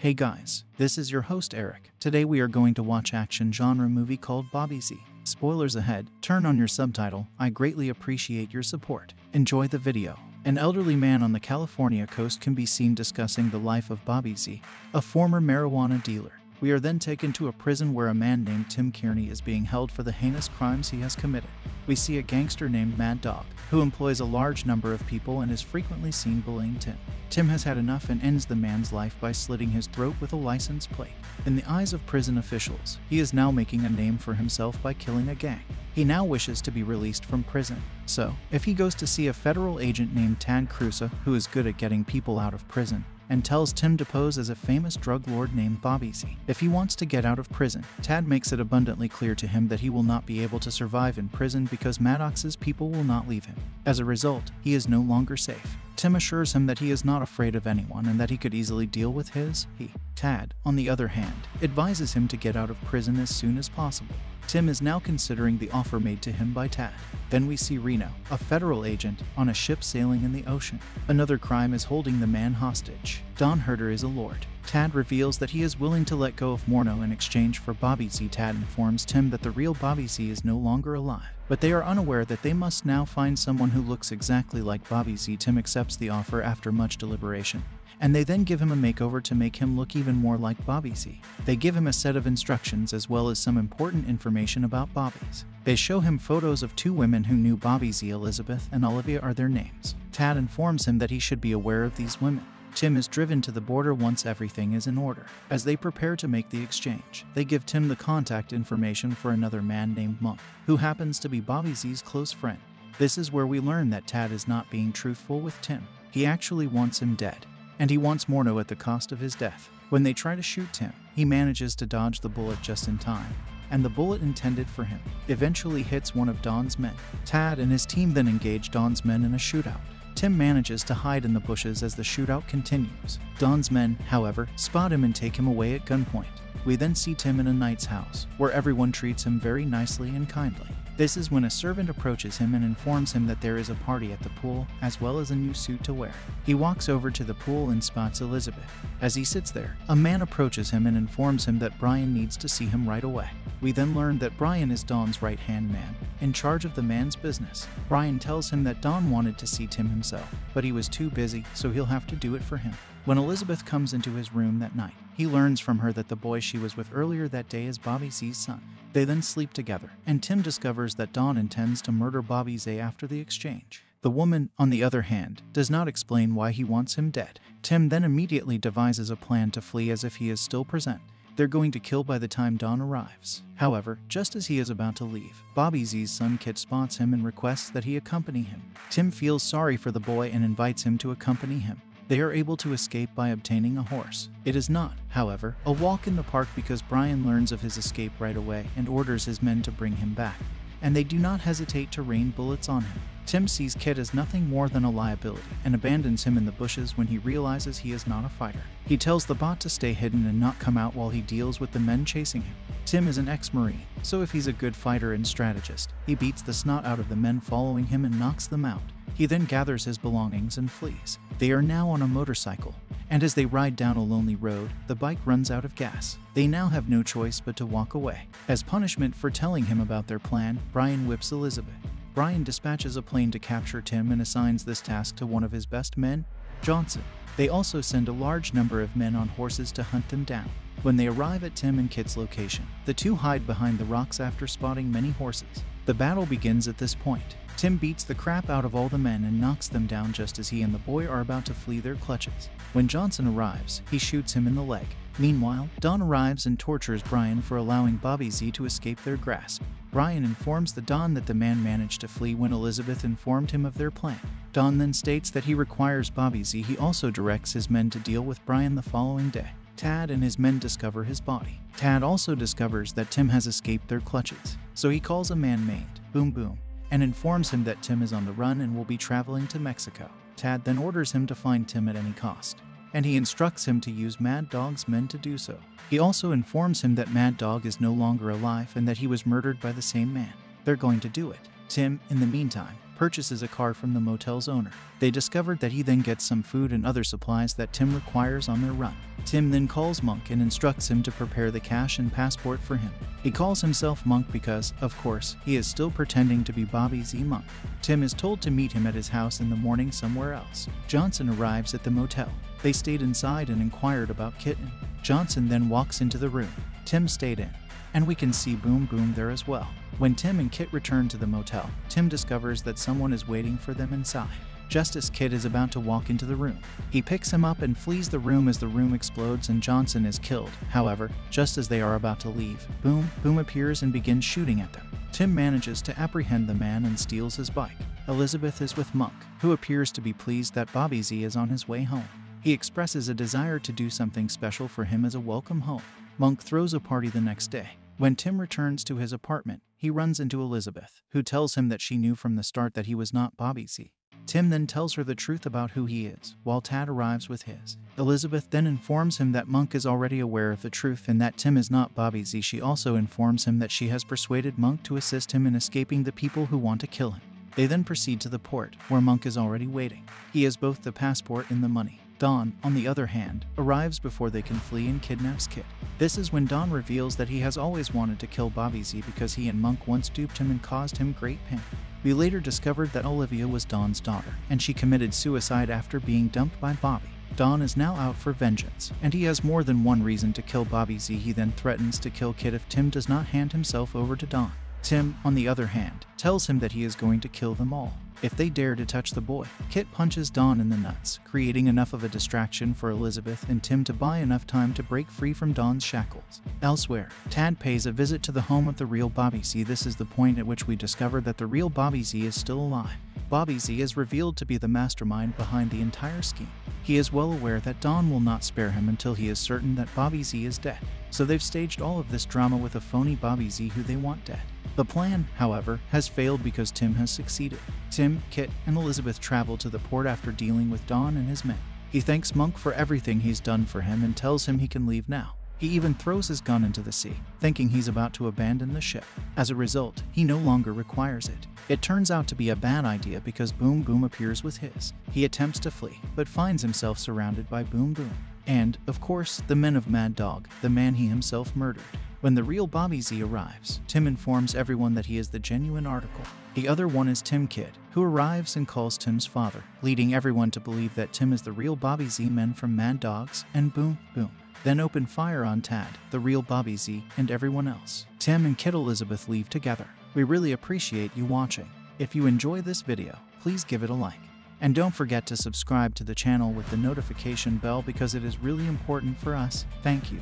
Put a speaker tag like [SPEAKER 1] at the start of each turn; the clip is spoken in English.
[SPEAKER 1] Hey guys, this is your host Eric. Today we are going to watch action genre movie called Bobby Z. Spoilers ahead, turn on your subtitle, I greatly appreciate your support. Enjoy the video. An elderly man on the California coast can be seen discussing the life of Bobby Z, a former marijuana dealer. We are then taken to a prison where a man named Tim Kearney is being held for the heinous crimes he has committed. We see a gangster named Mad Dog, who employs a large number of people and is frequently seen bullying Tim. Tim has had enough and ends the man's life by slitting his throat with a license plate. In the eyes of prison officials, he is now making a name for himself by killing a gang. He now wishes to be released from prison. So, if he goes to see a federal agent named Tad Cruza, who is good at getting people out of prison, and tells Tim to pose as a famous drug lord named Bobby Z. If he wants to get out of prison, Tad makes it abundantly clear to him that he will not be able to survive in prison because Maddox's people will not leave him. As a result, he is no longer safe. Tim assures him that he is not afraid of anyone and that he could easily deal with he. Tad, on the other hand, advises him to get out of prison as soon as possible. Tim is now considering the offer made to him by Tad. Then we see Reno, a federal agent, on a ship sailing in the ocean. Another crime is holding the man hostage. Don Herder is a lord. Tad reveals that he is willing to let go of Morno in exchange for Bobby Z. Tad informs Tim that the real Bobby Z is no longer alive, but they are unaware that they must now find someone who looks exactly like Bobby Z. Tim accepts the offer after much deliberation, and they then give him a makeover to make him look even more like Bobby Z. They give him a set of instructions as well as some important information about Bobby's. They show him photos of two women who knew Bobby Z. Elizabeth and Olivia are their names. Tad informs him that he should be aware of these women. Tim is driven to the border once everything is in order. As they prepare to make the exchange, they give Tim the contact information for another man named Monk, who happens to be Bobby Z's close friend. This is where we learn that Tad is not being truthful with Tim. He actually wants him dead, and he wants Morno at the cost of his death. When they try to shoot Tim, he manages to dodge the bullet just in time, and the bullet intended for him eventually hits one of Don's men. Tad and his team then engage Don's men in a shootout. Tim manages to hide in the bushes as the shootout continues. Don's men, however, spot him and take him away at gunpoint. We then see Tim in a knight's house, where everyone treats him very nicely and kindly. This is when a servant approaches him and informs him that there is a party at the pool, as well as a new suit to wear. He walks over to the pool and spots Elizabeth. As he sits there, a man approaches him and informs him that Brian needs to see him right away. We then learn that Brian is Don's right-hand man, in charge of the man's business. Brian tells him that Don wanted to see Tim himself, but he was too busy, so he'll have to do it for him. When Elizabeth comes into his room that night, he learns from her that the boy she was with earlier that day is Bobby Z's son. They then sleep together, and Tim discovers that Don intends to murder Bobby Z after the exchange. The woman, on the other hand, does not explain why he wants him dead. Tim then immediately devises a plan to flee as if he is still present. They're going to kill by the time Don arrives. However, just as he is about to leave, Bobby Z's son Kit spots him and requests that he accompany him. Tim feels sorry for the boy and invites him to accompany him. They are able to escape by obtaining a horse. It is not, however, a walk in the park because Brian learns of his escape right away and orders his men to bring him back, and they do not hesitate to rain bullets on him. Tim sees Kit as nothing more than a liability and abandons him in the bushes when he realizes he is not a fighter. He tells the bot to stay hidden and not come out while he deals with the men chasing him. Tim is an ex-Marine, so if he's a good fighter and strategist, he beats the snot out of the men following him and knocks them out. He then gathers his belongings and flees. They are now on a motorcycle, and as they ride down a lonely road, the bike runs out of gas. They now have no choice but to walk away. As punishment for telling him about their plan, Brian whips Elizabeth. Brian dispatches a plane to capture Tim and assigns this task to one of his best men, Johnson. They also send a large number of men on horses to hunt them down. When they arrive at Tim and Kit's location, the two hide behind the rocks after spotting many horses. The battle begins at this point. Tim beats the crap out of all the men and knocks them down just as he and the boy are about to flee their clutches. When Johnson arrives, he shoots him in the leg. Meanwhile, Don arrives and tortures Brian for allowing Bobby Z to escape their grasp. Brian informs the Don that the man managed to flee when Elizabeth informed him of their plan. Don then states that he requires Bobby Z. He also directs his men to deal with Brian the following day. Tad and his men discover his body. Tad also discovers that Tim has escaped their clutches, so he calls a man named Boom Boom and informs him that Tim is on the run and will be traveling to Mexico. Tad then orders him to find Tim at any cost, and he instructs him to use Mad Dog's men to do so. He also informs him that Mad Dog is no longer alive and that he was murdered by the same man. They're going to do it. Tim, in the meantime, purchases a car from the motel's owner. They discovered that he then gets some food and other supplies that Tim requires on their run. Tim then calls Monk and instructs him to prepare the cash and passport for him. He calls himself Monk because, of course, he is still pretending to be Bobby Z. Monk. Tim is told to meet him at his house in the morning somewhere else. Johnson arrives at the motel. They stayed inside and inquired about Kitten. Johnson then walks into the room. Tim stayed in, and we can see Boom Boom there as well. When Tim and Kit return to the motel, Tim discovers that someone is waiting for them inside. Just as Kit is about to walk into the room, he picks him up and flees the room as the room explodes and Johnson is killed. However, just as they are about to leave, Boom Boom appears and begins shooting at them. Tim manages to apprehend the man and steals his bike. Elizabeth is with Monk, who appears to be pleased that Bobby Z is on his way home. He expresses a desire to do something special for him as a welcome home. Monk throws a party the next day. When Tim returns to his apartment, he runs into Elizabeth, who tells him that she knew from the start that he was not Bobby Z. Tim then tells her the truth about who he is, while Tad arrives with his. Elizabeth then informs him that Monk is already aware of the truth and that Tim is not Bobby Z. She also informs him that she has persuaded Monk to assist him in escaping the people who want to kill him. They then proceed to the port, where Monk is already waiting. He has both the passport and the money. Dawn, on the other hand, arrives before they can flee and kidnaps Kit. This is when Dawn reveals that he has always wanted to kill Bobby Z because he and Monk once duped him and caused him great pain. We later discovered that Olivia was Dawn's daughter, and she committed suicide after being dumped by Bobby. Dawn is now out for vengeance, and he has more than one reason to kill Bobby Z. He then threatens to kill Kit if Tim does not hand himself over to Dawn. Tim, on the other hand, tells him that he is going to kill them all if they dare to touch the boy. Kit punches Dawn in the nuts, creating enough of a distraction for Elizabeth and Tim to buy enough time to break free from Dawn's shackles. Elsewhere, Tad pays a visit to the home of the real Bobby Z. This is the point at which we discover that the real Bobby Z is still alive. Bobby Z is revealed to be the mastermind behind the entire scheme. He is well aware that Dawn will not spare him until he is certain that Bobby Z is dead. So they've staged all of this drama with a phony Bobby Z who they want dead. The plan, however, has failed because Tim has succeeded. Tim, Kit, and Elizabeth travel to the port after dealing with Dawn and his men. He thanks Monk for everything he's done for him and tells him he can leave now. He even throws his gun into the sea, thinking he's about to abandon the ship. As a result, he no longer requires it. It turns out to be a bad idea because Boom Boom appears with his. He attempts to flee, but finds himself surrounded by Boom Boom. And, of course, the men of Mad Dog, the man he himself murdered. When the real Bobby Z arrives, Tim informs everyone that he is the genuine article. The other one is Tim Kid, who arrives and calls Tim's father, leading everyone to believe that Tim is the real Bobby Z. Men from Mad Dogs and Boom Boom then open fire on Tad, the real Bobby Z, and everyone else. Tim and Kid Elizabeth leave together. We really appreciate you watching. If you enjoy this video, please give it a like. And don't forget to subscribe to the channel with the notification bell because it is really important for us. Thank you.